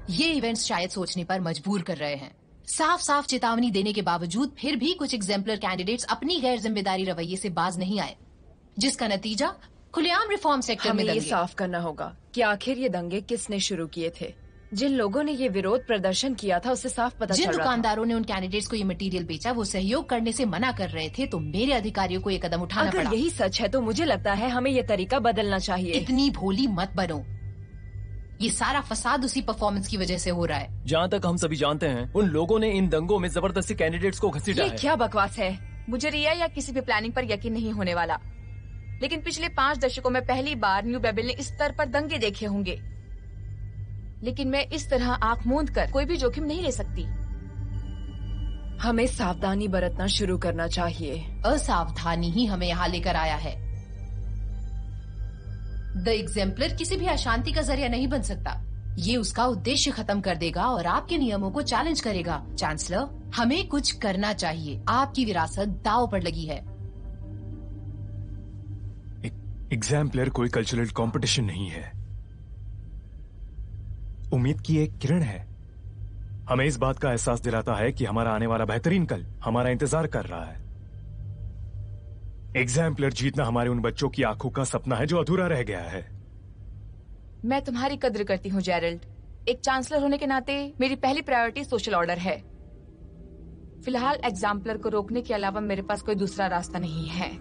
ये इवेंट्स शायद सोचने पर मजबूर कर रहे हैं। साफ साफ चेतावनी देने के बावजूद फिर भी कुछ एग्जाम्पलर कैंडिडेट्स अपनी गैर जिम्मेदारी रवैये से बाज नहीं आए, जिसका नतीजा खुलेआम रिफॉर्म सेक्टर में हमें ये साफ करना होगा कि आखिर ये दंगे किसने शुरू किए थे। जिन लोगों ने ये विरोध प्रदर्शन किया था उससे साफ पता चल रहा था। जिन दुकानदारों ने उन कैंडिडेट्स को ये मटेरियल बेचा वो सहयोग करने से मना कर रहे थे, तो मेरे अधिकारियों को ये कदम उठाना पड़ा। अगर यही सच है तो मुझे लगता है हमें ये तरीका बदलना चाहिए। इतनी भोली मत बनो, ये सारा फसाद उसी परफॉर्मेंस की वजह से हो रहा है। जहाँ तक हम सभी जानते हैं उन लोगों ने इन दंगों में जबरदस्ती कैंडिडेट्स को घसीटा है। ये क्या बकवास है। मुझे रिया या किसी भी प्लानिंग पर यकीन नहीं होने वाला, लेकिन पिछले 5 दशकों में पहली बार न्यू बेबिल ने इस स्तर पर दंगे देखे होंगे। लेकिन मैं इस तरह आंख मूंद कर कोई भी जोखिम नहीं ले सकती। हमें सावधानी बरतना शुरू करना चाहिए। असावधानी ही हमें यहाँ लेकर आया है। द एग्जाम्पलर किसी भी अशांति का जरिया नहीं बन सकता। ये उसका उद्देश्य खत्म कर देगा और आपके नियमों को चैलेंज करेगा। चांसलर, हमें कुछ करना चाहिए। आपकी विरासत दांव पर लगी है। एग्जाम्पलर कोई कल्चरल कंपटीशन नहीं है, उम्मीद की एक किरण है। हमें इस बात का एहसास दिलाता है कि हमारा आने वाला बेहतरीन कल हमारा इंतजार कर रहा है। एग्जाम्पलर जीतना हमारे उन बच्चों की आंखों का सपना है जो अधूरा रह गया है। मैं तुम्हारी कद्र करती हूँ जेरल्ड। एक चांसलर होने के नाते मेरी पहली प्रायोरिटी सोशल ऑर्डर है। फिलहाल एग्जाम्पलर को रोकने के अलावा मेरे पास कोई दूसरा रास्ता नहीं है।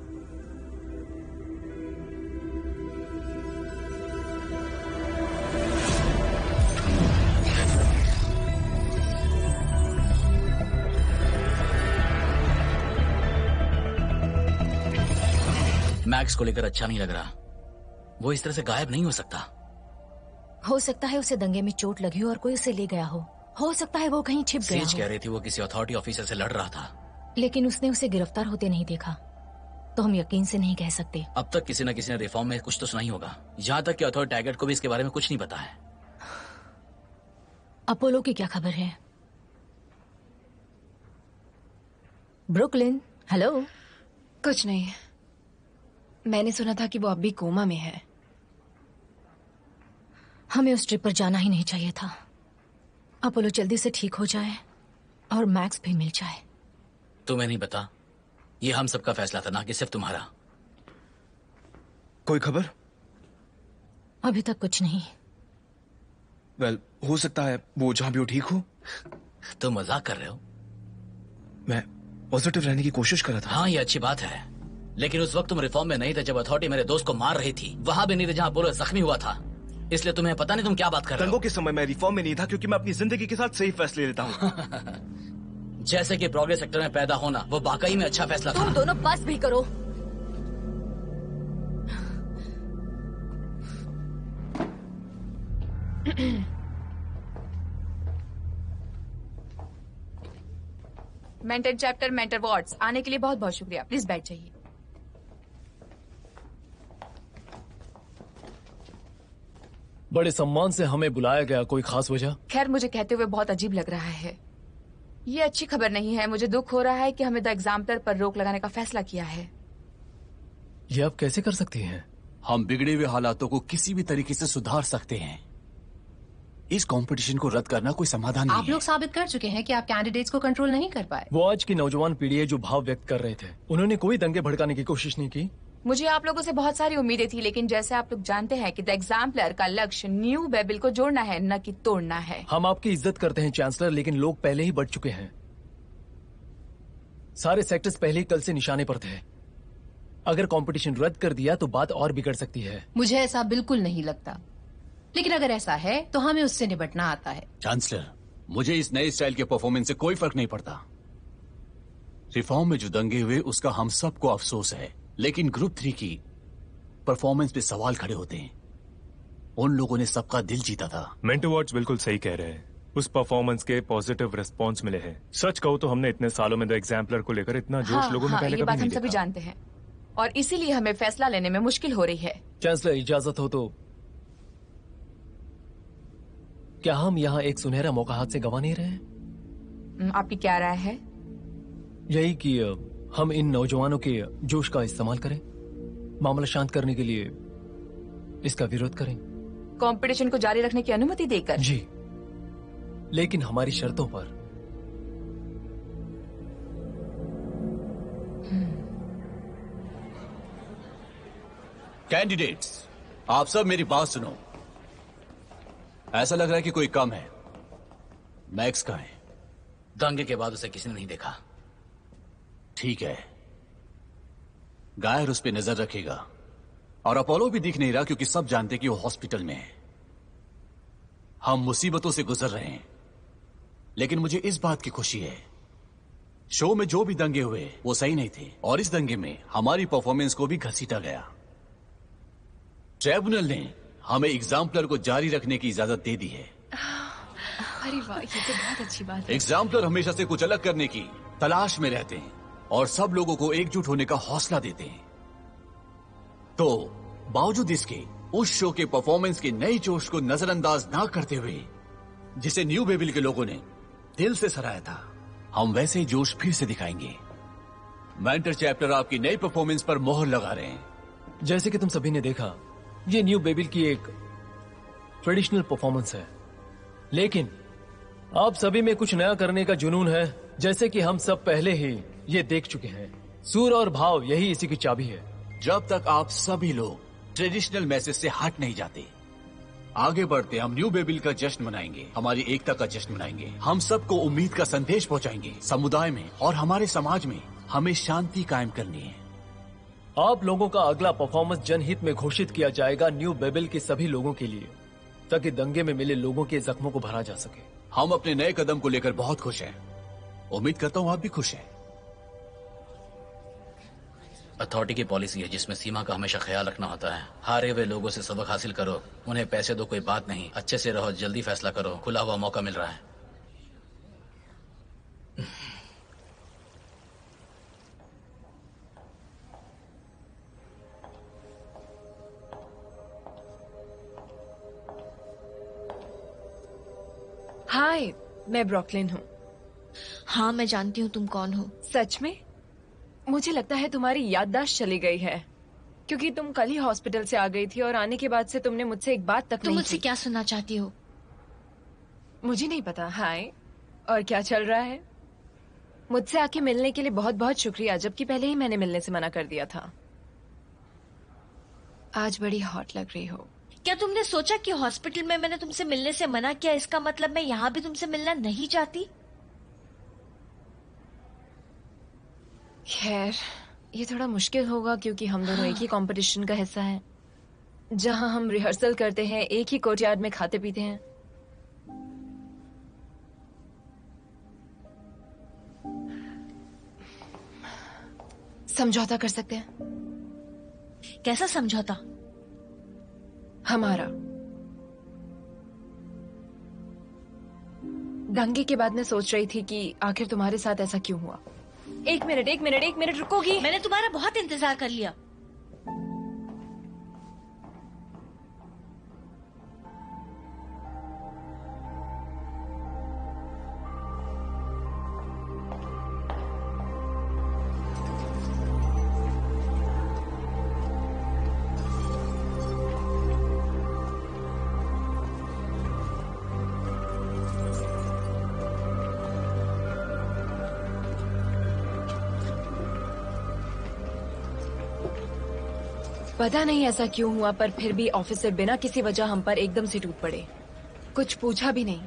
मैक्स को लेकर अच्छा नहीं लग रहा। वो इस तरह से गायब नहीं हो सकता। हो सकता है उसे दंगे में चोट लगी हो और कोई उसे ले गया हो सकता है वो कहीं छिप गया हो। कह रही थी वो किसी अथॉरिटी ऑफिसर से लड़ रहा था, लेकिन उसने उसे गिरफ्तार होते नहीं देखा, तो हम यकीन से नहीं कह सकते। अब तक किसी न किसी ने रिफॉर्म में कुछ तो सुना ही होगा। यहाँ तक कि अथॉरिटी टैगेट को भी इसके बारे में कुछ नहीं पता है। अपोलो की क्या खबर है? Brooklyn, hello. कुछ नहीं, मैंने सुना था कि वो अब भी कोमा में है। हमें उस ट्रिप पर जाना ही नहीं चाहिए था। अपोलो जल्दी से ठीक हो जाए और मैक्स भी मिल जाए। तुम्हें नहीं पता, ये हम सबका फैसला था, ना कि सिर्फ तुम्हारा। कोई खबर? अभी तक कुछ नहीं। वेल, हो सकता है वो जहां भी हो ठीक हो। तुम मजाक कर रहे हो? मैं पॉजिटिव रहने की कोशिश कर रहा था। हाँ, ये अच्छी बात है, लेकिन उस वक्त तुम रिफॉर्म में नहीं थे जब अथॉरिटी मेरे दोस्त को मार रही थी। वहां भी नहीं थे जहां अपोलो जख्मी हुआ था। इसलिए तुम्हें पता नहीं तुम क्या बात कर रहे हो। दंगों के समय मैं रिफॉर्म में नहीं था क्योंकि मैं अपनी जिंदगी के साथ सही फैसले लेता हूँ। जैसे कि प्रोग्रेस सेक्टर में पैदा होना वो वाकई में अच्छा फैसला था। तुम दोनों बस भी करो। मेंटर चैप्टर मेंटर वार्ड्स आने के लिए बहुत बहुत शुक्रिया। प्लीज बैठ जाइए। बड़े सम्मान से हमें बुलाया गया, कोई खास वजह? खैर, मुझे कहते हुए बहुत अजीब लग रहा है। ये अच्छी खबर नहीं है। मुझे दुख हो रहा है कि हमें द एग्जाम्पलर पर रोक लगाने का फैसला किया है। ये आप कैसे कर सकती हैं? हम बिगड़े हुए हालातों को किसी भी तरीके से सुधार सकते हैं। इस कंपटीशन को रद्द करना कोई समाधान नहीं है। आप लोग साबित कर चुके हैं कि आप कैंडिडेट्स को कंट्रोल नहीं कर पाए। वो आज की नौजवान पीढ़ी है जो भाव व्यक्त कर रहे थे। उन्होंने कोई दंगे भड़काने की कोशिश नहीं की। मुझे आप लोगों से बहुत सारी उम्मीदें थी, लेकिन जैसे आप लोग जानते हैं कि द एग्जाम्पलर का लक्ष्य न्यू बेबिल को जोड़ना है, न कि तोड़ना है। हम आपकी इज्जत करते हैं चांसलर, लेकिन लोग पहले ही बढ़ चुके हैं। सारे सेक्टर्स पहले ही कल से निशाने पर थे। अगर कंपटीशन रद्द कर दिया तो बात और बिगड़ सकती है। मुझे ऐसा बिल्कुल नहीं लगता, लेकिन अगर ऐसा है तो हमें उससे निपटना आता है। चांसलर, मुझे इस नए स्टाइल के परफॉर्मेंस से कोई फर्क नहीं पड़ता। रिफॉर्म में जो दंगे हुए उसका हम सबको अफसोस है, लेकिन ग्रुप 3 की परफॉर्मेंस पे सवाल खड़े होते हैं। उन लोगों ने सबका दिल जीता था। मेंटर वार्ड्स बिल्कुल सही कह रहे हैं। उस परफॉर्मेंस के पॉजिटिव रिस्पांस मिले हैं। सच कहूं तो हमने इतने सालों में द एग्जाम्पलर को लेकर इतना जोश लोगों में पहले ये कभी बात नहीं हम सभी देखा। जानते हैं और इसीलिए हमें फैसला लेने में मुश्किल हो रही है। चांसलर, इजाजत हो तो क्या हम यहाँ एक सुनहरा मौका हाथ से गंवा नहीं रहे हैं? आपकी क्या राय है? यही कि हम इन नौजवानों के जोश का इस्तेमाल करें, मामला शांत करने के लिए इसका विरोध करें। कंपटीशन को जारी रखने की अनुमति देकर? जी। लेकिन हमारी शर्तों पर। कैंडिडेट्स, आप सब मेरी बात सुनो। ऐसा लग रहा है कि कोई कम है। मैक्स कहाँ है? दंगे के बाद उसे किसी ने नहीं देखा। ठीक है, गायर उस पर नजर रखेगा। और अपोलो भी दिख नहीं रहा क्योंकि सब जानते कि वो हॉस्पिटल में है। हम मुसीबतों से गुजर रहे हैं, लेकिन मुझे इस बात की खुशी है, शो में जो भी दंगे हुए वो सही नहीं थे, और इस दंगे में हमारी परफॉर्मेंस को भी घसीटा गया। ट्राइब्यूनल ने हमें एग्जाम्पलर को जारी रखने की इजाजत दे दी है। अरे वाह, ये तो बहुत अच्छी बात है। एग्जाम्पलर हमेशा से कुछ अलग करने की तलाश में रहते हैं और सब लोगों को एकजुट होने का हौसला देते हैं। तो बावजूद इसके उस शो के परफॉर्मेंस के नई जोश को नजरअंदाज ना करते हुए, जिसे न्यू बेबिल के लोगों ने दिल से सराहा था, हम वैसे ही जोश फिर से दिखाएंगे। मेंटर चैप्टर आपकी नई परफॉर्मेंस पर मोहर लगा रहे हैं। जैसे कि तुम सभी ने देखा, ये न्यू बेबिल की एक ट्रेडिशनल परफॉर्मेंस है, लेकिन आप सभी में कुछ नया करने का जुनून है, जैसे कि हम सब पहले ही ये देख चुके हैं। सुर और भाव यही इसी की चाबी है। जब तक आप सभी लोग ट्रेडिशनल मैसेज से हट नहीं जाते, आगे बढ़ते, हम न्यू बेबिल का जश्न मनाएंगे, हमारी एकता का जश्न मनाएंगे। हम सबको उम्मीद का संदेश पहुंचाएंगे। समुदाय में और हमारे समाज में हमें शांति कायम करनी है। आप लोगों का अगला परफॉर्मेंस जनहित में घोषित किया जाएगा न्यू बेबिल के सभी लोगों के लिए, ताकि दंगे में मिले लोगों के जख्मों को भरा जा सके। हम अपने नए कदम को लेकर बहुत खुश हैं। उम्मीद करता हूँ आप भी खुश हैं। अथॉरिटी की पॉलिसी है जिसमें सीमा का हमेशा ख्याल रखना होता है। हारे हुए लोगों से सबक हासिल करो, उन्हें पैसे दो, कोई बात नहीं, अच्छे से रहो, जल्दी फैसला करो, खुला हुआ मौका मिल रहा है। हाय, मैं ब्रॉकलिन हूँ। हाँ, मैं जानती हूँ तुम कौन हो। सच में? मुझे लगता है तुम्हारी याददाश्त चली गई है, क्योंकि तुम कल ही हॉस्पिटल से आ गई थी और आने के बाद से तुमने मुझसे एक बात तक तुम नहीं मुझसे की। क्या सुनना चाहती हो? मुझे नहीं पता। हाय, और क्या चल रहा है? मुझसे आके मिलने के लिए बहुत बहुत शुक्रिया, जबकि पहले ही मैंने मिलने से मना कर दिया था। आज बड़ी हॉट लग रही हो। क्या तुमने सोचा कि हॉस्पिटल में मैंने तुमसे मिलने से मना किया, इसका मतलब मैं यहाँ भी तुमसे मिलना नहीं चाहती? खैर, ये थोड़ा मुश्किल होगा क्योंकि हम दोनों एक ही कंपटीशन का हिस्सा हैं, जहां हम रिहर्सल करते हैं, एक ही कोर्टयार्ड में खाते पीते हैं। समझौता कर सकते हैं। कैसा समझौता? हमारा दंगे के बाद मैं सोच रही थी कि आखिर तुम्हारे साथ ऐसा क्यों हुआ। एक मिनट रुकोगी? मैंने तुम्हारा बहुत इंतजार कर लिया। पता नहीं ऐसा क्यों हुआ, पर फिर भी ऑफिसर बिना किसी वजह हम पर एकदम से टूट पड़े। कुछ पूछा भी नहीं,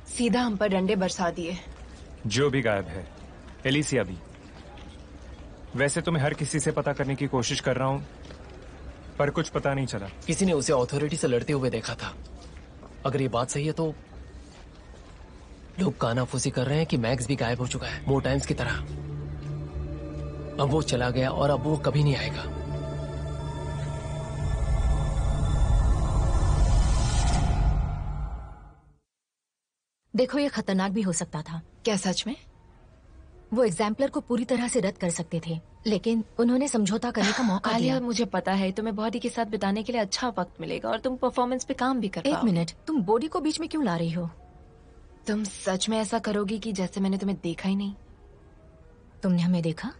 सीधा हम पर डंडे बरसा दिए। जो भी गायब है, एलिसिया भी। वैसे तो मैं हर किसी से पता करने की कोशिश कर रहा हूँ, पर कुछ पता नहीं चला। किसी ने उसे अथॉरिटी से लड़ते हुए देखा था। अगर ये बात सही है तो लोग कानाफूसी कर रहे हैं कि मैक्स भी गायब हो चुका है, मोर टाइम्स की तरह। अब वो चला गया और अब वो कभी नहीं आएगा। देखो, ये खतरनाक भी हो सकता था। क्या सच में? वो एग्जाम्पलर को पूरी तरह से रद्द कर सकते थे, लेकिन उन्होंने समझौता करने का मौका आलिया, दिया। मुझे पता है तुम्हें बॉडी के साथ बिताने के लिए अच्छा वक्त मिलेगा और तुम परफॉर्मेंस पे काम भी कर एक पाओगे। मिनट, तुम बॉडी को बीच में क्यों ला रही हो? तुम सच में ऐसा करोगी कि जैसे मैंने तुम्हें देखा ही नहीं? तुमने हमें देखा?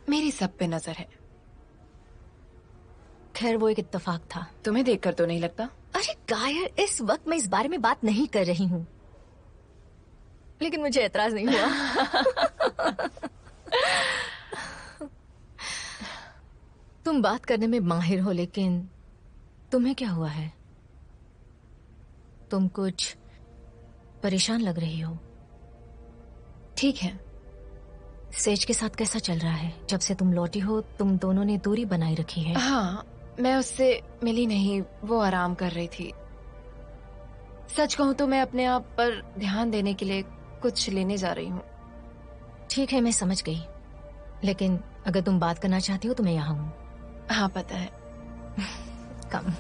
मेरी सब पे नजर है। खैर, वो एक इत्तेफाक था। तुम्हें देखकर तो नहीं लगता। अरे गायर, इस वक्त मैं इस बारे में बात नहीं कर रही हूँ। लेकिन मुझे एतराज नहीं हुआ। तुम बात करने में माहिर हो, लेकिन तुम्हें क्या हुआ है? तुम कुछ परेशान लग रही हो। ठीक है, सेज के साथ कैसा चल रहा है? जब से तुम लौटी हो तुम दोनों ने दूरी बनाई रखी है। हाँ, मैं उससे मिली नहीं, वो आराम कर रही थी। सच कहूँ तो मैं अपने आप पर ध्यान देने के लिए कुछ लेने जा रही हूँ। ठीक है, मैं समझ गई, लेकिन अगर तुम बात करना चाहती हो तो मैं यहाँ हूँ। हाँ पता है। कम।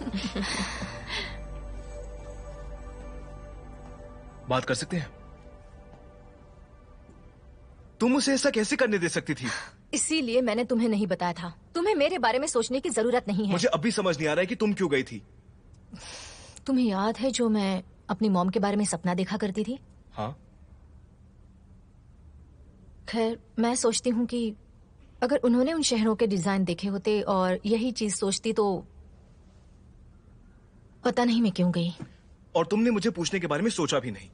बात कर सकते हैं? तुम उसे ऐसा कैसे करने दे सकती थी? इसीलिए मैंने तुम्हें नहीं बताया था। तुम्हें मेरे बारे में सोचने की जरूरत नहीं है। मुझे अभी समझ नहीं आ रहा है कि तुम क्यों गई थी। तुम्हें याद है जो मैं अपनी मॉम के बारे में सपना देखा करती थी? हाँ। खैर, मैं सोचती हूँ कि अगर उन्होंने उन शहरों के डिजाइन देखे होते और यही चीज सोचती तो पता नहीं मैं क्यों गई। और तुमने मुझे पूछने के बारे में सोचा भी नहीं।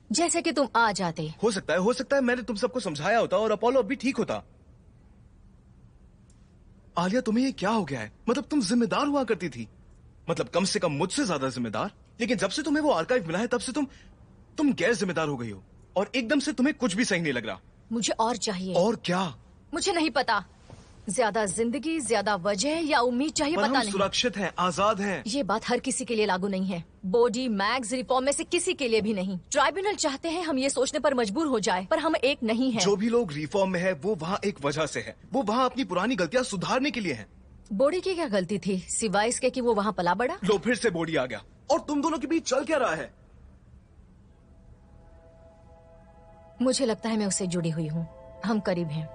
जैसे कि तुम आ जाते। हो सकता है मैंने तुम सबको समझाया होता और अपोलो अब भी ठीक होता। आलिया, तुम्हें ये क्या हो गया है? मतलब तुम जिम्मेदार हुआ करती थी, मतलब कम से कम मुझसे ज्यादा जिम्मेदार। लेकिन जब से तुम्हें वो आर्काइव मिला है तब से तुम गैर जिम्मेदार हो गई हो और एकदम से तुम्हें कुछ भी सही नहीं लग रहा। मुझे और चाहिए। और क्या? मुझे नहीं पता। ज्यादा जिंदगी, ज्यादा वजह या उम्मीद चाहिए, पर पता हम नहीं। सुरक्षित हैं, आजाद हैं। ये बात हर किसी के लिए लागू नहीं है। बॉडी, मैग्स, रिफॉर्म में से किसी के लिए भी नहीं। ट्राइब्यूनल चाहते हैं हम ये सोचने पर मजबूर हो जाए, पर हम एक नहीं है। जो भी लोग रिफॉर्म में है वो वहाँ एक वजह से है। वो वहाँ अपनी पुरानी गलतियाँ सुधारने के लिए है। बॉडी की क्या गलती थी सिवाय इसके कि वो वहाँ पला बड़ा? लो, फिर से बॉडी आ गया। और तुम दोनों के बीच चल क्या रहा है? मुझे लगता है मैं उससे जुड़ी हुई हूँ। हम करीब हैं।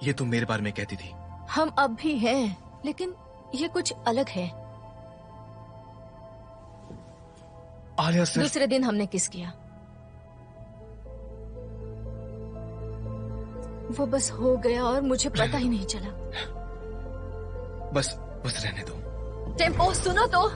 ये तुम मेरे बारे में कहती थी। हम अब भी हैं, लेकिन ये कुछ अलग है। आलिया सिर्फ दूसरे दिन हमने किस किया, वो बस हो गया और मुझे पता ही नहीं चला। बस रहने दो। टेम्पो सुनो तो।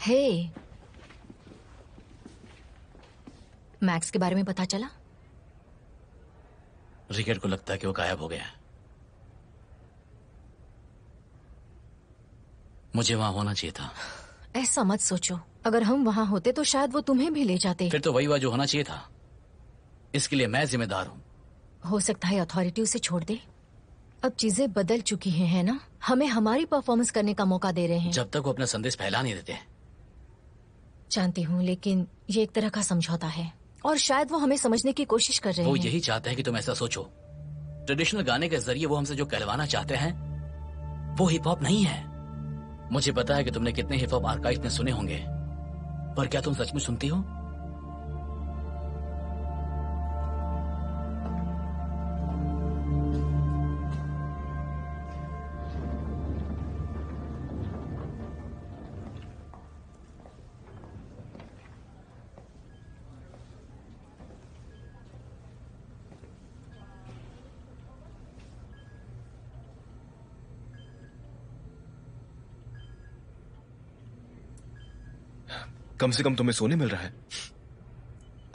हे, मैक्स के बारे में पता चला? रिकेट को लगता है कि वो गायब हो गया है। मुझे वहां होना चाहिए था। ऐसा मत सोचो। अगर हम वहां होते तो शायद वो तुम्हें भी ले जाते। फिर तो वही हुआ जो होना चाहिए था। इसके लिए मैं जिम्मेदार हूँ। हो सकता है अथॉरिटी उसे छोड़ दे। अब चीजें बदल चुकी हैं, है ना? हमें हमारी परफॉर्मेंस करने का मौका दे रहे हैं। जब तक वो अपना संदेश फैला नहीं देते। जानती हूँ, लेकिन ये एक तरह का समझौता है और शायद वो हमें समझने की कोशिश कर रहे वो हैं। यही चाहते हैं कि तुम ऐसा सोचो। ट्रेडिशनल गाने के जरिए वो हमसे जो कहलवाना चाहते हैं वो हिप हॉप नहीं है। मुझे पता है कि तुमने कितने हिप हॉप आर्काइव में सुने होंगे, पर क्या तुम सचमुच सुनती हो? कम से कम तुम्हें सोने मिल रहा है।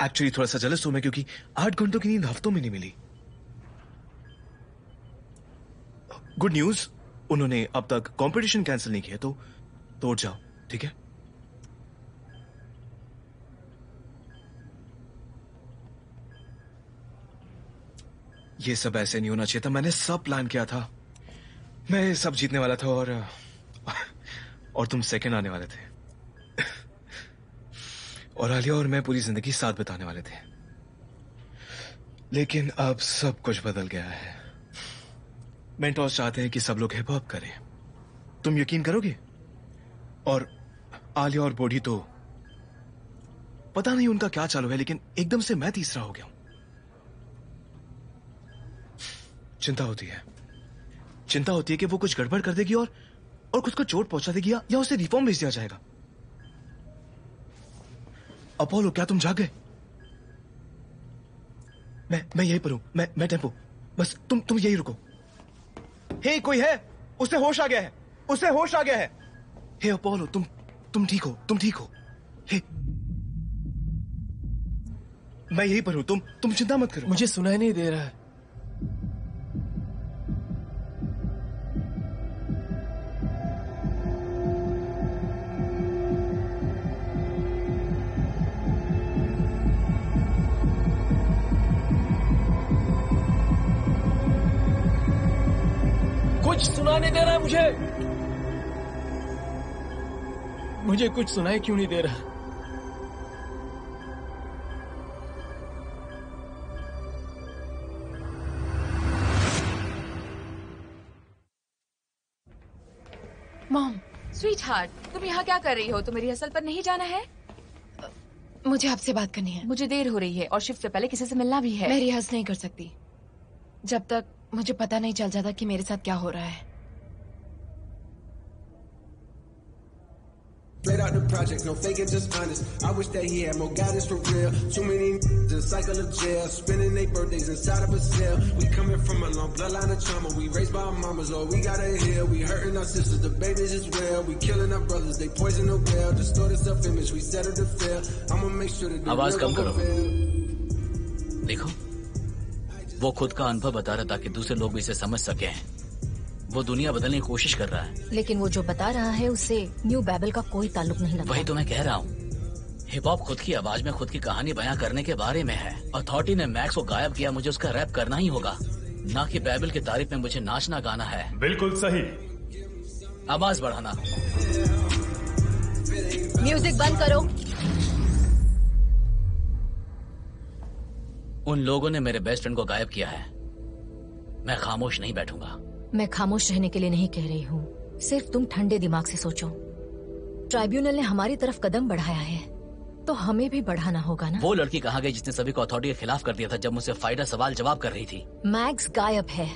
एक्चुअली थोड़ा सा जेलस हूं मैं, क्योंकि 8 घंटों की नींद हफ्तों में नहीं मिली। गुड न्यूज, उन्होंने अब तक कंपटीशन कैंसिल नहीं किया, तो उठ जाओ, ठीक है? ये सब ऐसे नहीं होना चाहिए था। मैंने सब प्लान किया था। मैं सब जीतने वाला था और तुम सेकंड आने वाले थे। और आलिया और मैं पूरी जिंदगी साथ बिताने वाले थे। लेकिन अब सब कुछ बदल गया है। मेंटोर्स चाहते हैं कि सब लोग हिप हॉप करें। तुम यकीन करोगे? और आलिया और बोडी तो पता नहीं उनका क्या चालू है, लेकिन एकदम से मैं तीसरा हो गया हूं। चिंता होती है कि वो कुछ गड़बड़ कर देगी और खुद को चोट पहुंचा देगी, या उसे रिफॉर्म भेज दिया जाएगा। अपोलो, क्या तुम जाग गए? मैं यहीं पर हूं। मैं टेम्पो, बस तुम यहीं रुको। हे, कोई है? उसे होश आ गया है। हे अपोलो, तुम ठीक हो? हे, मैं यहीं पर हूं। तुम चिंता मत करो। मुझे सुनाई नहीं दे रहा है। कुछ सुनाई नहीं दे रहा है मुझे कुछ सुनाई क्यों नहीं दे रहा? मॉम, स्वीट हार्ट, तुम यहाँ क्या कर रही हो? तुम्हें रिहर्सल पर नहीं जाना है? मुझे आपसे बात करनी है। मुझे देर हो रही है और शिफ्ट से पहले किसी से मिलना भी है। मैं रिहर्स नहीं कर सकती जब तक मुझे पता नहीं चल जाता कि मेरे साथ क्या हो रहा है। Played out the project, no faking, just honest. I wish that he had more guidance for real. Too many in cycle of jail, spending their birthdays inside of a cell. We coming from a long bloodline of trauma. We raised by our mamas, oh, we gotta heal. We hurting our sisters, the babies as well. We killing our brothers, they poison the well. Distorted self-image, we settle to fail. I'ma make sure that the आवाज कम करो। fail. देखो, वो खुद का अनुभव बता रहा ताकि दूसरे लोग भी इसे समझ सके। वो दुनिया बदलने की कोशिश कर रहा है, लेकिन वो जो बता रहा है उससे न्यू बैबल का कोई ताल्लुक नहीं लगता। वही तो मैं कह रहा हूँ। हिप हॉप खुद की आवाज में खुद की कहानी बयां करने के बारे में है। अथॉरिटी ने मैक्स को गायब किया, मुझे उसका रैप करना ही होगा, ना कि बैबल की तारीफ में मुझे नाचना गाना है। बिल्कुल सही। आवाज बढ़ाना। म्यूजिक बंद करो। उन लोगों ने मेरे बेस्ट फ्रेंड को गायब किया है। मैं खामोश नहीं बैठूंगा। मैं खामोश रहने के लिए नहीं कह रही हूँ, सिर्फ तुम ठंडे दिमाग से सोचो। ट्राइब्यूनल ने हमारी तरफ कदम बढ़ाया है, तो हमें भी बढ़ाना होगा ना। वो लड़की कहाँ गई जिसने सभी को अथॉरिटी के खिलाफ कर दिया था जब मुझसे फाइडा सवाल जवाब कर रही थी? मैक्स गायब है,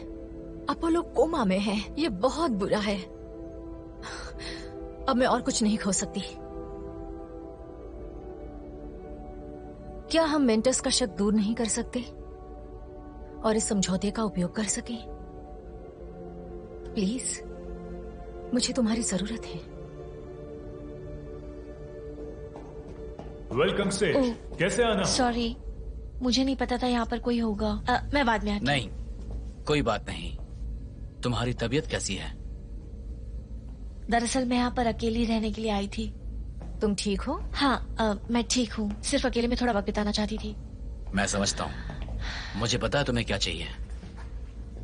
अपोलो कोमा में है। ये बहुत बुरा है। अब मैं और कुछ नहीं खो सकती। क्या हम मेंटर्स का शक दूर नहीं कर सकते और इस समझौते का उपयोग कर सकें? प्लीज, मुझे तुम्हारी जरूरत है। वेलकम से। कैसे आना? सॉरी, मुझे नहीं पता था यहाँ पर कोई होगा। मैं बाद में आती। नहीं, कोई बात नहीं। तुम्हारी तबीयत कैसी है? दरअसल मैं यहाँ पर अकेली रहने के लिए आई थी। तुम ठीक हो? हाँ, मैं ठीक हूँ। सिर्फ अकेले में थोड़ा वक्त बिताना चाहती थी। मैं समझता हूँ। मुझे पता है तुम्हें क्या चाहिए।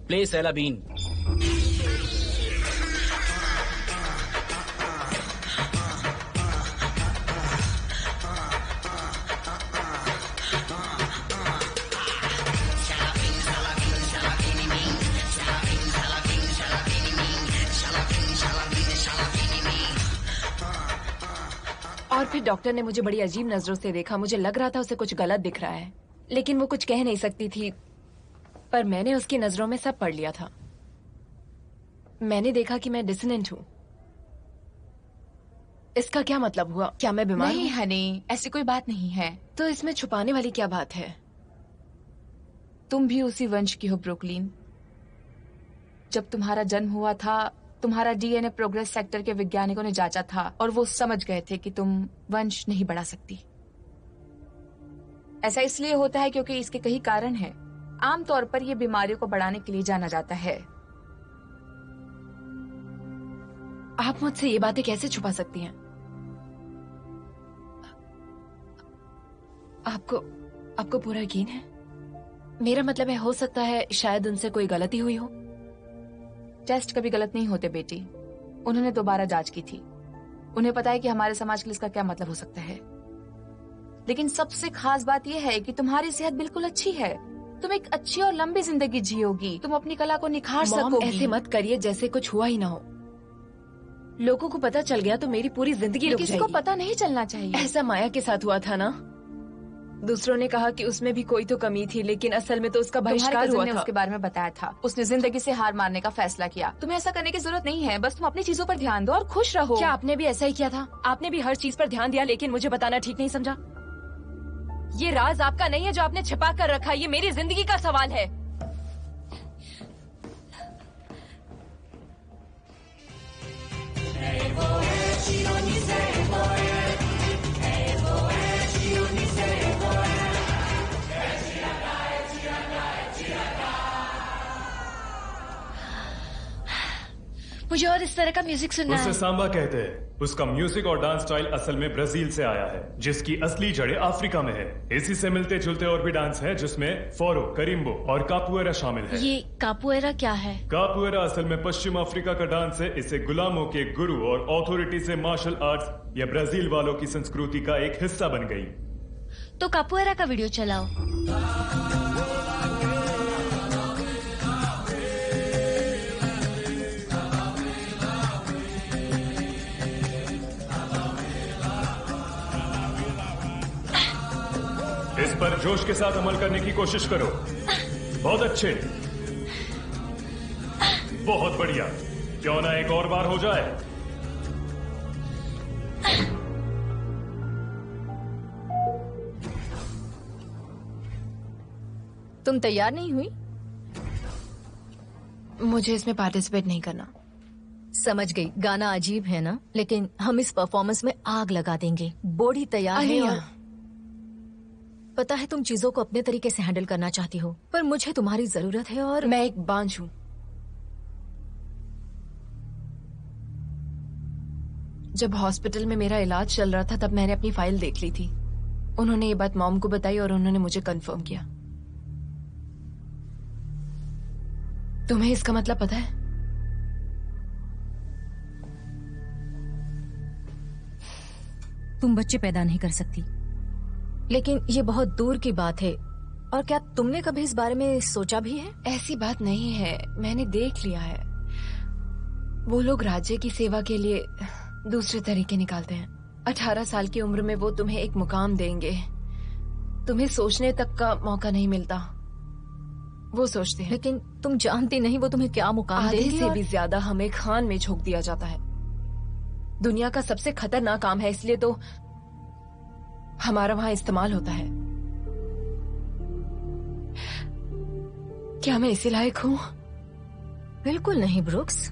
प्लीज सैला बीन। और फिर डॉक्टर ने मुझे बड़ी अजीब नजरों से देखा। मुझे लग रहा था उसे कुछ गलत दिख रहा है, लेकिन वो कुछ कह नहीं सकती थी। पर मैंने उसकी नजरों में सब पढ़ लिया था। मैंने देखा कि मैं डिसोनेंट हूँ। इसका क्या मतलब हुआ? क्या मैं बीमार नहीं हूँ? हनी, ऐसी कोई बात नहीं है। तो इसमें छुपाने वाली क्या बात है? तुम भी उसी वंश की हो ब्रुकलिन। जब तुम्हारा जन्म हुआ था तुम्हारा डीएनए प्रोग्रेस सेक्टर के वैज्ञानिकों ने जांचा था और वो समझ गए थे कि तुम वंश नहीं बढ़ा सकती। ऐसा इसलिए होता है क्योंकि इसके कई कारण हैं। आमतौर पर यह बीमारियों को बढ़ाने के लिए जाना जाता है। आप मुझसे ये बातें कैसे छुपा सकती हैं? आपको पूरा यकीन है? मेरा मतलब है, हो सकता है शायद उनसे कोई गलती हुई हो। टेस्ट कभी गलत नहीं होते बेटी। उन्होंने दोबारा जांच की थी। उन्हें पता है कि हमारे समाज के लिए इसका क्या मतलब हो सकता है। लेकिन सबसे खास बात यह है कि तुम्हारी सेहत बिल्कुल अच्छी है। तुम एक अच्छी और लंबी जिंदगी जियोगी। तुम अपनी कला को निखार सकोगी। ऐसे मत करिए जैसे कुछ हुआ ही ना हो। लोगों को पता चल गया तो मेरी पूरी जिंदगी रुक जाएगी। किसी को पता नहीं चलना चाहिए। ऐसा माया के साथ हुआ था ना। दूसरों ने कहा कि उसमें भी कोई तो कमी थी, लेकिन असल में तो उसका बहिष्कार हुआ था। उसके बारे में बताया था। उसने जिंदगी से हार मारने का फैसला किया। तुम्हें ऐसा करने की जरूरत नहीं है। बस तुम अपनी चीजों पर ध्यान दो और खुश रहो। क्या आपने भी ऐसा ही किया था? आपने भी हर चीज पर ध्यान दिया, लेकिन मुझे बताना ठीक नहीं समझा। ये राज आपका नहीं है जो आपने छिपा कर रखा। ये मेरी जिंदगी का सवाल है। मुझे और इस तरह का म्यूजिक सुनना है। उसे सांबा कहते हैं। उसका म्यूजिक और डांस स्टाइल असल में ब्राजील से आया है, जिसकी असली जड़ें अफ्रीका में है। इसी से मिलते जुलते और भी डांस है, जिसमें फोरो, करिम्बो और कापुएरा शामिल है। ये कापुएरा क्या है? कापुएरा असल में पश्चिम अफ्रीका का डांस है। इसे गुलामों के गुरु और अथॉरिटी से मार्शल आर्ट्स या ब्राजील वालों की संस्कृति का एक हिस्सा बन गई। तो कापुएरा का वीडियो चलाओ। इस पर जोश के साथ अमल करने की कोशिश करो। बहुत अच्छे, बहुत बढ़िया। क्यों ना एक और बार हो जाए। तुम तैयार नहीं हुई? मुझे इसमें पार्टिसिपेट नहीं करना। समझ गई। गाना अजीब है ना, लेकिन हम इस परफॉर्मेंस में आग लगा देंगे। बॉडी तैयार है और पता है तुम चीजों को अपने तरीके से हैंडल करना चाहती हो, पर मुझे तुम्हारी जरूरत है। और मैं एक बांझ हूं। जब हॉस्पिटल में मेरा इलाज चल रहा था तब मैंने अपनी फाइल देख ली थी। उन्होंने ये बात मॉम को बताई और उन्होंने मुझे कंफर्म किया। तुम्हें इसका मतलब पता है? तुम बच्चे पैदा नहीं कर सकती, लेकिन ये बहुत दूर की बात है। और क्या तुमने कभी इस बारे में सोचा भी है? ऐसी बात नहीं है, मैंने देख लिया है। वो लोग राज्य की सेवा के लिए दूसरे तरीके निकालते हैं। 18 साल की उम्र में वो तुम्हें एक मुकाम देंगे। तुम्हें सोचने तक का मौका नहीं मिलता। वो सोचते हैं। लेकिन तुम जानती नहीं वो तुम्हें क्या मुकाम देंगे। आधे से भी ज्यादा हमें खान में झोंक दिया जाता है। दुनिया का सबसे खतरनाक काम है, इसलिए तो हमारा वहां इस्तेमाल होता है। क्या मैं इसी लायक हूं? बिल्कुल नहीं ब्रुक्स।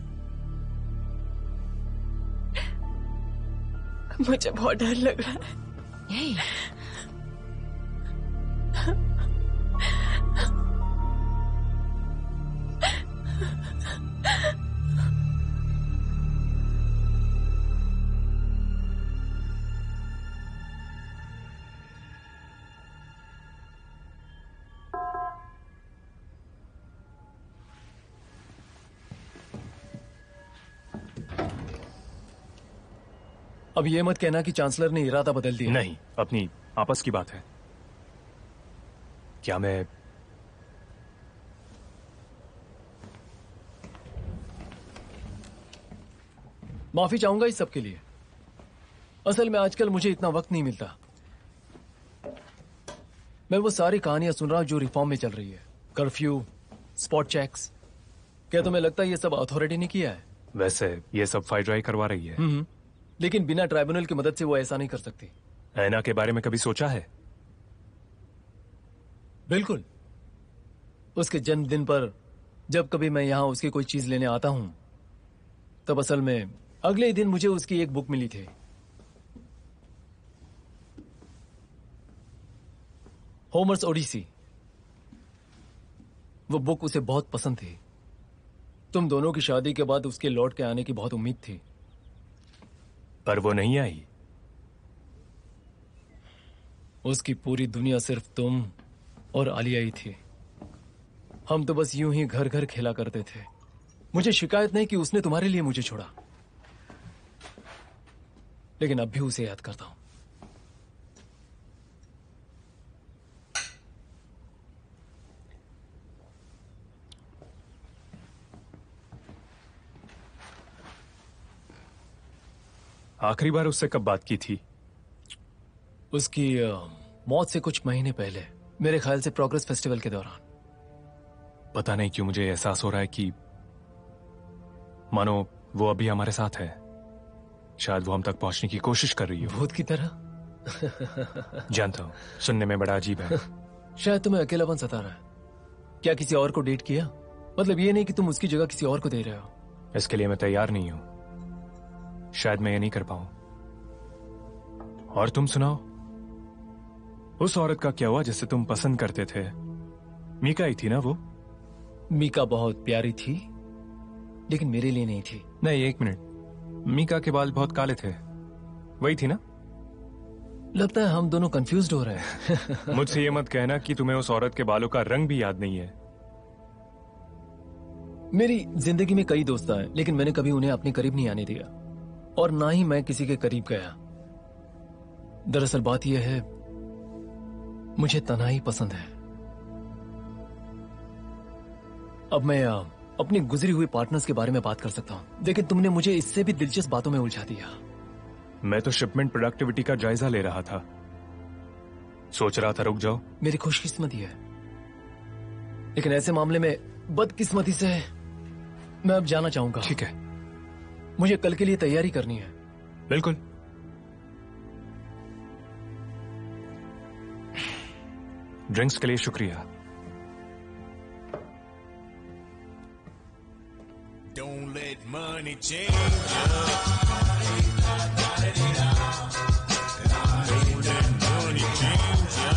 मुझे बहुत डर लग रहा है। अब ये मत कहना कि चांसलर ने इरादा बदल दिया। नहीं, अपनी आपस की बात है। क्या मैं माफी चाहूंगा इस सब के लिए। असल में आजकल मुझे इतना वक्त नहीं मिलता। मैं वो सारी कहानियां सुन रहा हूं जो रिफॉर्म में चल रही है। Curfew, spot checks. क्या तुम्हें लगता है ये सब अथॉरिटी ने किया है? वैसे ये सब फाइल ड्राई करवा रही है। लेकिन बिना ट्राइब्यूनल की मदद से वो ऐसा नहीं कर सकती। ऐना के बारे में कभी सोचा है? बिल्कुल। उसके जन्मदिन पर जब कभी मैं यहां उसकी कोई चीज लेने आता हूं तब असल में अगले ही दिन मुझे उसकी एक बुक मिली थी। होमर्स ओडिसी। वो बुक उसे बहुत पसंद थी। तुम दोनों की शादी के बाद उसके लौट के आने की बहुत उम्मीद थी, पर वो नहीं आई। उसकी पूरी दुनिया सिर्फ तुम और आलिया ही थी। हम तो बस यूं ही घर घर खेला करते थे। मुझे शिकायत नहीं कि उसने तुम्हारे लिए मुझे छोड़ा, लेकिन अब भी उसे याद करता हूं। आखिरी बार उससे कब बात की थी? उसकी मौत से कुछ महीने पहले, मेरे ख्याल से प्रोग्रेस फेस्टिवल के दौरान। पता नहीं क्यों मुझे एहसास हो रहा है कि मानो वो अभी हमारे साथ है। शायद वो हम तक पहुंचने की कोशिश कर रही हो। भूत की तरह? जानता हूं, सुनने में बड़ा अजीब है। शायद तुम्हें अकेलापन सता रहा है। क्या किसी और को डेट किया? मतलब ये नहीं कि तुम उसकी जगह किसी और को दे रहे हो। इसके लिए मैं तैयार नहीं हूं। शायद मैं ये नहीं कर पाऊं। और तुम सुनाओ, उस औरत का क्या हुआ जिसे तुम पसंद करते थे? मीका ही थी ना वो? मीका बहुत प्यारी थी, लेकिन मेरे लिए नहीं थी। नहीं, एक मिनट। मीका के बाल बहुत काले थे, वही थी ना? लगता है हम दोनों कंफ्यूज्ड हो रहे हैं। मुझसे ये मत कहना कि तुम्हें उस औरत के बालों का रंग भी याद नहीं है। मेरी जिंदगी में कई दोस्त आए, लेकिन मैंने कभी उन्हें अपने करीब नहीं आने दिया, और ना ही मैं किसी के करीब गया। दरअसल बात यह है, मुझे तन्हाई पसंद है। अब मैं अपनी गुजरी हुई पार्टनर्स के बारे में बात कर सकता हूं, लेकिन तुमने मुझे इससे भी दिलचस्प बातों में उलझा दिया। मैं तो शिपमेंट प्रोडक्टिविटी का जायजा ले रहा था। सोच रहा था रुक जाओ। मेरी खुशकिस्मती है, लेकिन ऐसे मामले में बदकिस्मती से मैं अब जाना चाहूंगा। ठीक है, मुझे कल के लिए तैयारी करनी है। बिल्कुल। ड्रिंक्स के लिए शुक्रिया। Don't let money change ya. Don't let money change ya.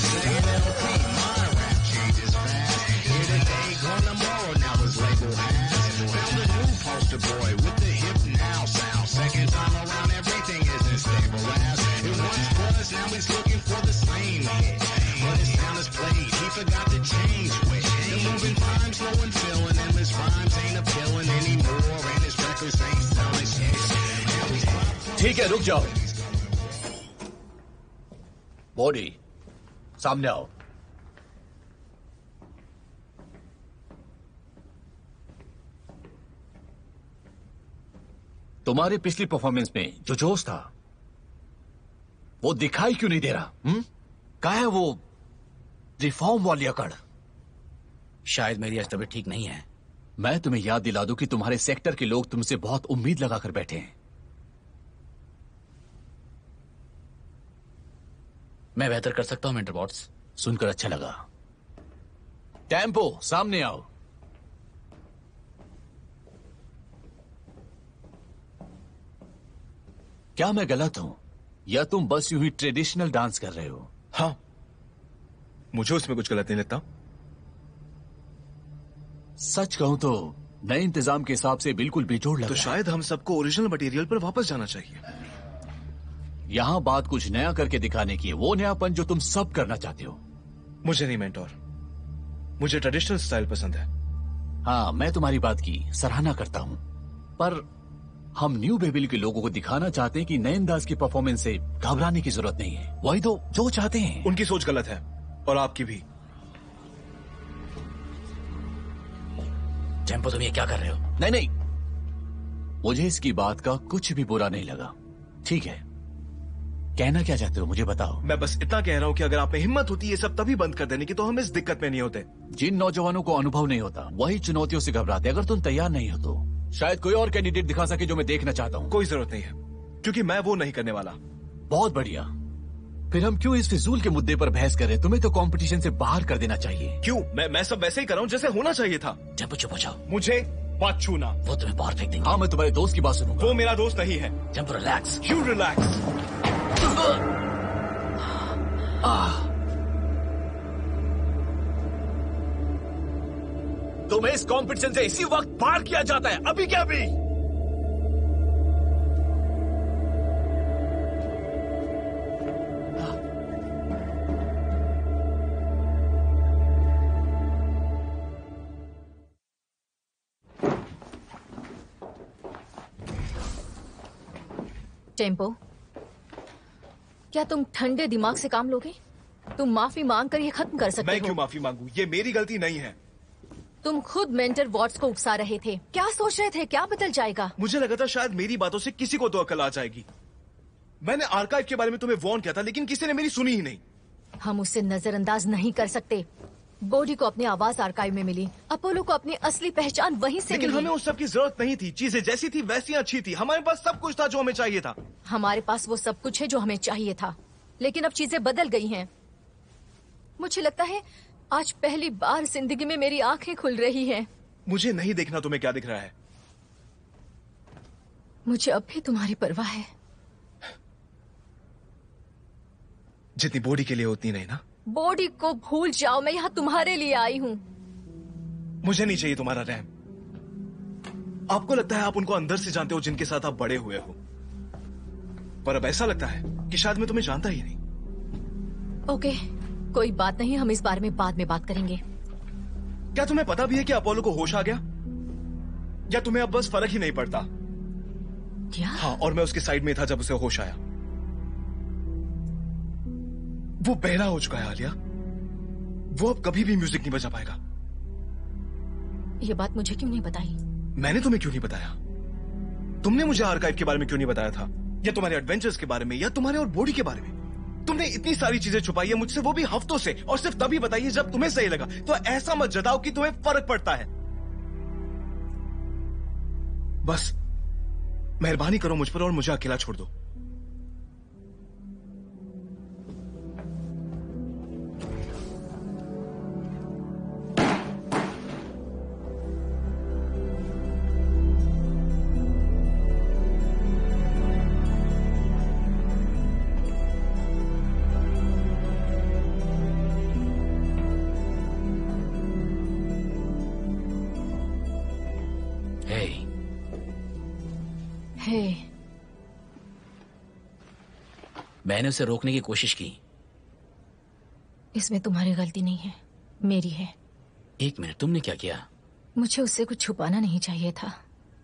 Saying LP, my rap changes fast. Here today, gone tomorrow, now his label has found a new poster boy with the hip now sound. Second time around, everything isn't stable as it once was. Now he's looking for the same hit, but his sound is played. He forgot to change with the moving times. No one feeling him. His rhymes ain't appealing anymore, and his records ain't selling shit. ठीक है, रुक जाओ। Body, सामने आओ। तुम्हारी पिछली performance में जो जोश था वो दिखाई क्यों नहीं दे रहा? कहाँ है वो रिफॉर्म वाली अकड़? शायद मेरी आज तबीयत ठीक नहीं है। मैं तुम्हें याद दिला दूं कि तुम्हारे सेक्टर के लोग तुमसे बहुत उम्मीद लगाकर बैठे हैं। मैं बेहतर कर सकता हूं मिस्टर बॉट्स। सुनकर अच्छा लगा। टेम्पो, सामने आओ। क्या मैं गलत हूं, या तुम बस यूं ही ट्रेडिशनल डांस कर रहे हो? हाँ, मुझे उसमें कुछ गलत नहीं लगता। सच कहूं तो नए इंतजाम के हिसाब से बिल्कुल बेजोड़ लग तो रहा है। शायद हम सबको ओरिजिनल मटेरियल पर वापस जाना चाहिए। यहाँ बात कुछ नया करके दिखाने की है, वो नयापन जो तुम सब करना चाहते हो। मुझे नहीं मेंटोर, मुझे ट्रेडिशनल स्टाइल पसंद है। हाँ, मैं तुम्हारी बात की सराहना करता हूँ, पर हम न्यू बेबिल के लोगों को दिखाना चाहते हैं कि नए अंदाज की परफॉर्मेंस से घबराने की जरूरत नहीं है। वही तो जो चाहते हैं। उनकी सोच गलत है, और आपकी भी। टेम्पो, तुम ये क्या कर रहे हो? नहीं नहीं, मुझे इसकी बात का कुछ भी बुरा नहीं लगा। ठीक है, कहना क्या चाहते हो मुझे बताओ। मैं बस इतना कह रहा हूँ कि अगर आप में हिम्मत होती ये सब तभी बंद कर देने की, तो हम इस दिक्कत में नहीं होते। जिन नौजवानों को अनुभव नहीं होता वही चुनौतियों से घबराते। अगर तुम तैयार नहीं हो तो शायद कोई और कैंडिडेट दिखा सके जो मैं देखना चाहता हूँ। कोई जरूरत नहीं है, क्योंकि मैं वो नहीं करने वाला। बहुत बढ़िया। फिर हम क्यों इस फिजूल के मुद्दे पर बहस कर रहे हैं? तुम्हें तो कंपटीशन से बाहर कर देना चाहिए। क्यों? मैं सब वैसे ही कर रहा हूँ जैसे होना चाहिए था। जब चुप हो जाओ। मुझे बात छूना। वो तुम्हें बाहर फेंक देंगे। हाँ, मैं तुम्हारे दोस्त की बात सुनूंगा। वो मेरा दोस्त नहीं है। Jump relax. You relax. तुम्हें इस कंपटीशन से इसी वक्त बाहर किया जाता है, अभी क्या अभी। टेम्पो, क्या तुम ठंडे दिमाग से काम लोगे? तुम माफी मांग कर ये खत्म कर सकते हो। मैं क्यों माफी मांगू? ये मेरी गलती नहीं है। तुम खुद मेंटर वॉट्स को उकसा रहे थे। क्या सोच रहे थे? क्या बदल जाएगा? मुझे लगा था शायद मेरी बातों से किसी को तो अकल आ जाएगी। मैंने आर्काइव के बारे में तुम्हें वार्न किया था, लेकिन किसी ने मेरी सुनी ही नहीं। हम उसे नजरअंदाज नहीं कर सकते। बॉडी को अपनी आवाज आर्काइव में मिली, अपोलो को अपनी असली पहचान वहीं से लेकिन मिली। हमें उस सब की जरूरत नहीं थी। चीजें जैसी थी वैसी अच्छी थी। हमारे पास सब कुछ था जो हमें चाहिए था। हमारे पास वो सब कुछ है जो हमें चाहिए था, लेकिन अब चीजें बदल गई हैं। मुझे लगता है आज पहली बार जिंदगी में मेरी आंखें खुल रही हैं। मुझे नहीं देखना तुम्हें क्या दिख रहा है। मुझे अब भी तुम्हारी परवाह है। जितनी बॉडी के लिए उतनी नहीं ना। बॉडी को भूल जाओ, मैं यहाँ तुम्हारे लिए आई हूँ। मुझे नहीं चाहिए तुम्हारा रहम। आपको लगता है आप उनको अंदर से जानते हो जिनके साथ आप बड़े हुए हो, पर अब ऐसा लगता है कि शायद मैं तुम्हें जानता ही नहीं। ओके, कोई बात नहीं, हम इस बारे में बाद में बात करेंगे। क्या तुम्हें पता भी है कि अपोलो को होश आ गया? या तुम्हें अब बस फर्क ही नहीं पड़ता? क्या? हाँ, और मैं उसके साइड में था जब उसे होश आया। वो बहरा हो चुका है आलिया। वो अब कभी भी म्यूजिक नहीं बजा पाएगा। ये बात मुझे क्यों नहीं बताई? मैंने तुम्हें क्यों नहीं बताया? तुमने मुझे आर्काइव के बारे में क्यों नहीं बताया था? या तुम्हारे एडवेंचर्स के बारे में, या तुम्हारे और बॉडी के बारे में? तुमने इतनी सारी चीजें छुपाई है मुझसे, वो भी हफ्तों से, और सिर्फ तभी बताइए जब तुम्हें सही लगा। तो ऐसा मत जताओ कि तुम्हें फर्क पड़ता है। बस मेहरबानी करो मुझ पर और मुझे अकेला छोड़ दो। मैंने उसे रोकने की कोशिश की। इसमें तुम्हारी गलती नहीं है, मेरी है। एक मिनट, तुमने क्या किया? मुझे उससे कुछ छुपाना नहीं चाहिए था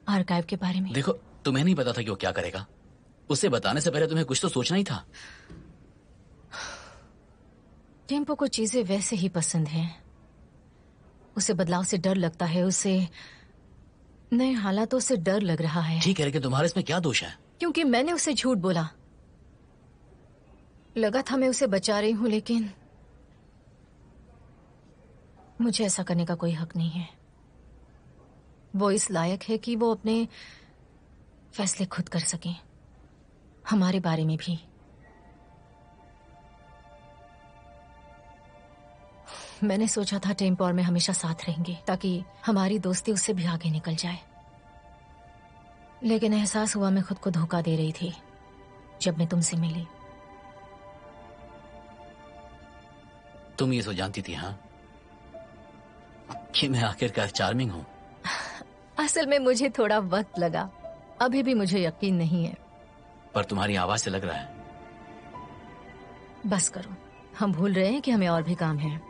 आर्काइव के बारे में। देखो, तुम्हें नहीं पता था कि वो क्या करेगा। उसे बताने से पहले तुम्हें कुछ तो सोचना ही था। टेम्पो को चीजें वैसे ही पसंद हैं। उसे बदलाव से डर लगता है, उसे नए हालातों से डर लग रहा है। ठीक है, लेकिन तुम्हारे इसमें क्या दोष है? क्योंकि मैंने उसे झूठ बोला। लगा था मैं उसे बचा रही हूं, लेकिन मुझे ऐसा करने का कोई हक नहीं है। वो इस लायक है कि वो अपने फैसले खुद कर सके, हमारे बारे में भी। मैंने सोचा था टेम्पो और मैं हमेशा साथ रहेंगे ताकि हमारी दोस्ती उससे भी आगे निकल जाए, लेकिन एहसास हुआ मैं खुद को धोखा दे रही थी जब मैं तुमसे मिली। तुम ये तो जानती थी हाँ कि मैं आखिरकार चार्मिंग हूं। असल में मुझे थोड़ा वक्त लगा, अभी भी मुझे यकीन नहीं है। पर तुम्हारी आवाज से लग रहा है। बस करो, हम भूल रहे हैं कि हमें और भी काम है।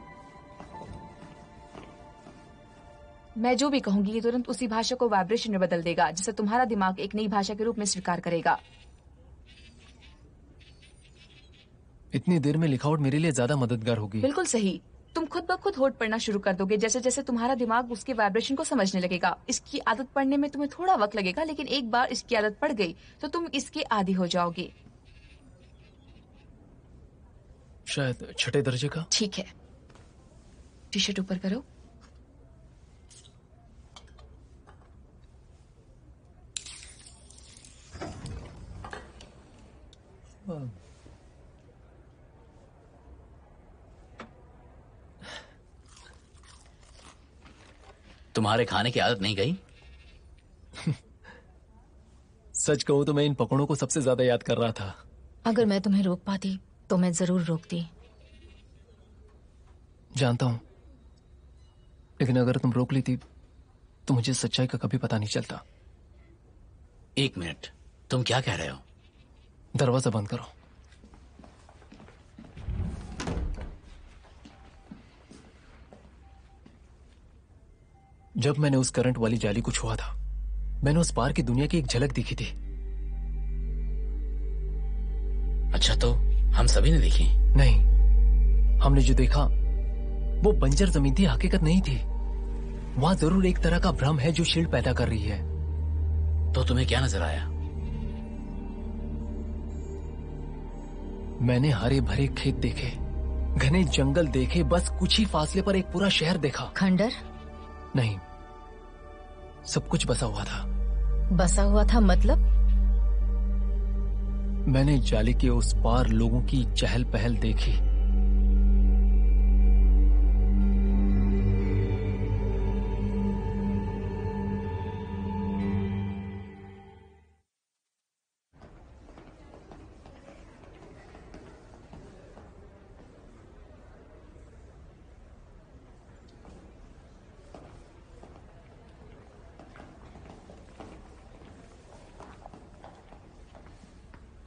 मैं जो भी कहूंगी ये तुरंत उसी भाषा को वाइब्रेशन में बदल देगा, जिसे तुम्हारा दिमाग एक नई भाषा के रूप में स्वीकार करेगा। इतनी देर में लिखावट मेरे लिए ज्यादा मददगार होगी। बिल्कुल सही। तुम खुद ब खुद होठ पढ़ना शुरू कर दोगे जैसे जैसे तुम्हारा दिमाग उसके वाइब्रेशन को समझने लगेगा। इसकी आदत पड़ने में तुम्हें थोड़ा वक्त लगेगा, लेकिन एक बार इसकी आदत पड़ गई तो तुम इसके आदी हो जाओगे। शायद 6 दर्जे का। ठीक है, टी शर्ट ऊपर करो। तुम्हारे खाने की आदत नहीं गई? सच कहूं तो मैं इन पकौड़ों को सबसे ज्यादा याद कर रहा था। अगर मैं तुम्हें रोक पाती तो मैं जरूर रोकती। जानता हूं, लेकिन अगर तुम रोक लेती तो मुझे सच्चाई का कभी पता नहीं चलता। एक मिनट, तुम क्या कह रहे हो? दरवाजा बंद करो। जब मैंने उस करंट वाली जाली को छुआ था, मैंने उस पार की दुनिया की एक झलक देखी थी। अच्छा, तो हम सभी ने देखी? नहीं, हमने जो देखा वो बंजर जमीन थी, हकीकत नहीं थी। वहां जरूर एक तरह का भ्रम है जो शील्ड पैदा कर रही है। तो तुम्हें क्या नजर आया? मैंने हरे भरे खेत देखे, घने जंगल देखे, बस कुछ ही फासले पर एक पूरा शहर देखा। खंडर? नहीं, सब कुछ बसा हुआ था। बसा हुआ था मतलब? मैंने जाली के उस पार लोगों की चहल पहल देखी।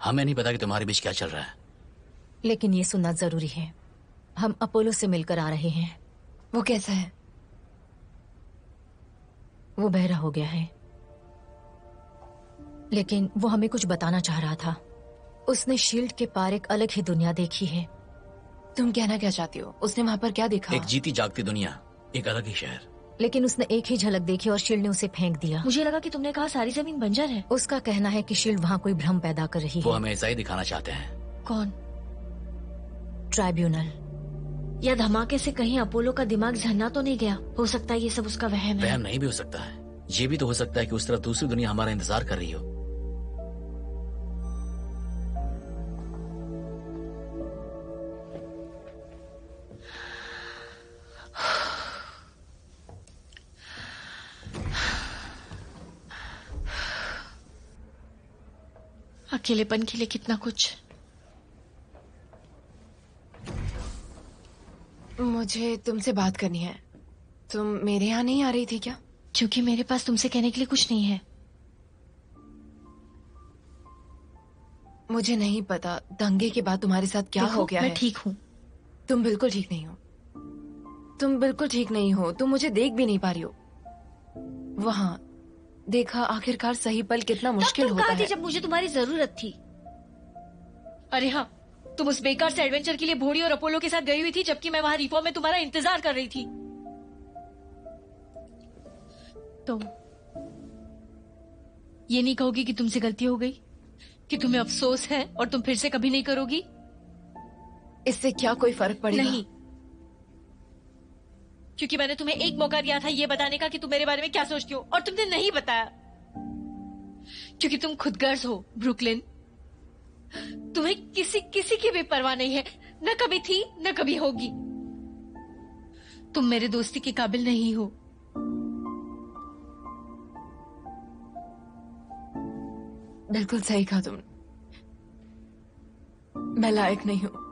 हमें नहीं पता कि तुम्हारे बीच क्या चल रहा है, लेकिन ये सुनना जरूरी है। हम अपोलो से मिलकर आ रहे हैं। वो कैसा है? वो बहरा हो गया है, लेकिन वो हमें कुछ बताना चाह रहा था। उसने शील्ड के पार एक अलग ही दुनिया देखी है। तुम कहना क्या चाहती हो? उसने वहां पर क्या देखा? एक जीती जागती दुनिया, एक अलग ही शहर। लेकिन उसने एक ही झलक देखी और शील्ड ने उसे फेंक दिया। मुझे लगा कि तुमने कहा सारी जमीन बंजर है। उसका कहना है कि शील्ड वहां कोई भ्रम पैदा कर रही वो है। हमें ऐसा ही दिखाना चाहते हैं। कौन? ट्राइब्यूनल। या धमाके से कहीं अपोलो का दिमाग झरना तो नहीं गया? हो सकता है ये सब उसका वहम है। वहम नहीं भी हो सकता है, ये भी तो हो सकता है कि उस तरफ दूसरी दुनिया हमारा इंतजार कर रही हो। अकेलेपन के लिए कितना कुछ। मुझे तुमसे बात करनी है। तुम मेरे यहाँ नहीं आ रही थी क्या? क्योंकि मेरे पास तुमसे कहने के लिए कुछ नहीं है। मुझे नहीं पता दंगे के बाद तुम्हारे साथ क्या हो गया है। मैं ठीक हूँ। तुम बिल्कुल ठीक नहीं हो। तुम बिल्कुल ठीक नहीं हो। तुम मुझे देख भी नहीं पा रही हो। वहां देखा, आखिरकार सही पल कितना मुश्किल होता है। जब मुझे तुम्हारी जरूरत थी। अरे हाँ, तुम उस बेकार से एडवेंचर के लिए भोड़ी और अपोलो के साथ गई हुई थी, जबकि मैं वहां रिफॉर्म में तुम्हारा इंतजार कर रही थी। तो ये नहीं कहोगी कि तुमसे गलती हो गई, कि तुम्हें अफसोस है और तुम फिर से कभी नहीं करोगी? इससे क्या कोई फर्क पड़ेगा? नहीं, क्योंकि मैंने तुम्हें एक मौका दिया था ये बताने का कि तुम मेरे बारे में क्या सोचती हो, और तुमने नहीं बताया। क्योंकि तुम खुदगर्ज हो ब्रुकलिन। तुम्हें किसी की भी परवाह नहीं है, न कभी थी न कभी होगी। तुम मेरे दोस्ती के काबिल नहीं हो। बिल्कुल सही कहा तुमने। मैं लायक नहीं हूं।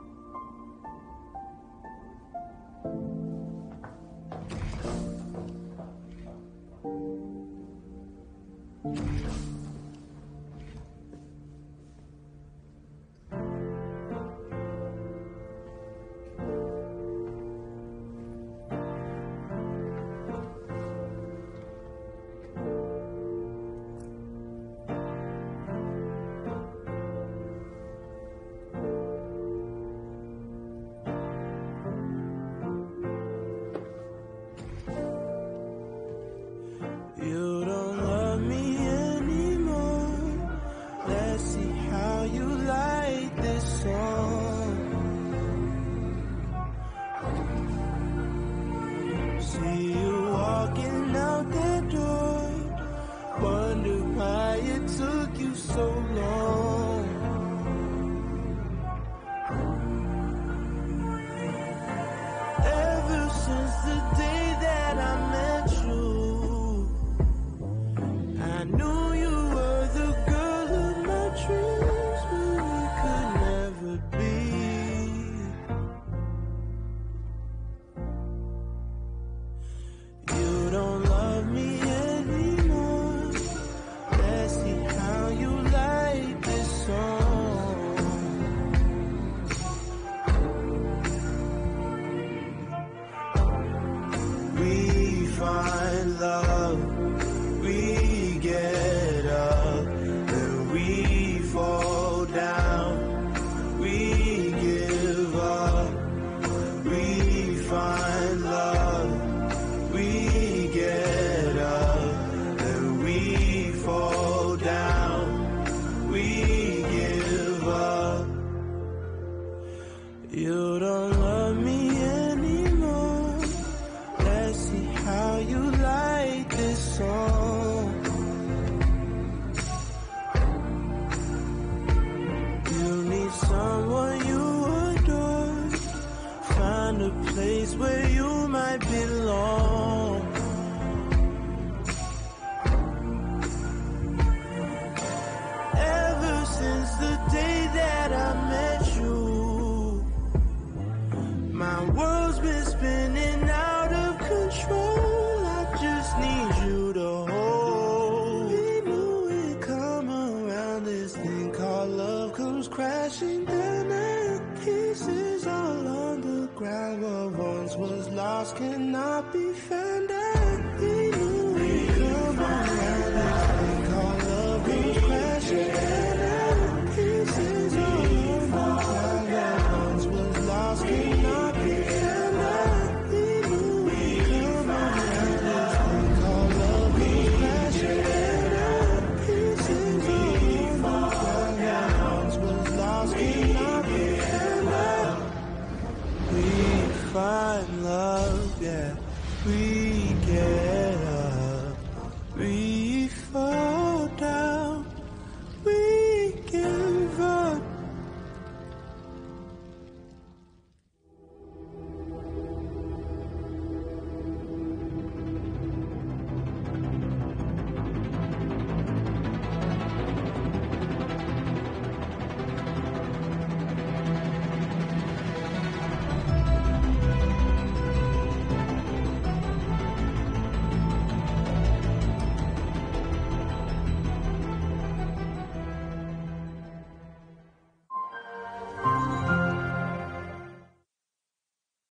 Ever since the day that I met you, knew you were the girl of my dreams, but we could never be. You don't love me anymore. Let's see how you like this song. We find love, we get up, and we fall down, we give up, we find love, we get up, and we fall down, we give up. You don't love me anymore. Let's see how you like this song. You need someone you adore. Find a place where you might belong. Ever since the day that I met you, my world's been spinning out of control. I just need you to hold. We knew it'd come around. This thing called love comes crashing down, and pieces all on the ground. What once was lost cannot be found.